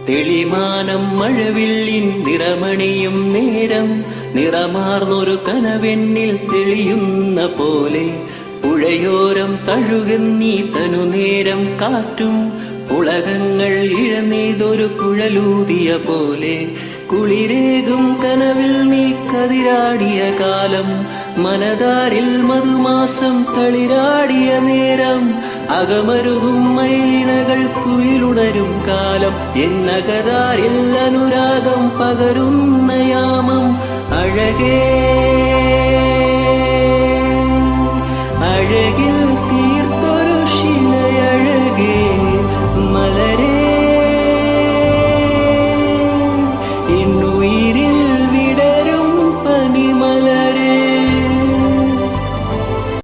തെളിമാനം മഴവില്ലിൻ നിറമണിയും നേരം നിറമാർന്നൊരു കനവെന്നിൽ തെളിയുന്ന പോലെ പുഴയോരം തഴുകുന്നീ തനുനേരം കാറ്റും ഉലകങ്ങൾ ഇഴനീതൊരു കുഴലൂതിയ പോലെ കുളിരേകും കനവിൽ നീ കതിരാടിയ കാലം മനതാരിൽ മധുമാസം തളിരാടിയ നേരം അകമരുകും മയിലിണകൾ കുയിലുണരും കാലം എന്നകതാരിൽ അനുരാഗം പകരുന്ന യാമം അഴകേ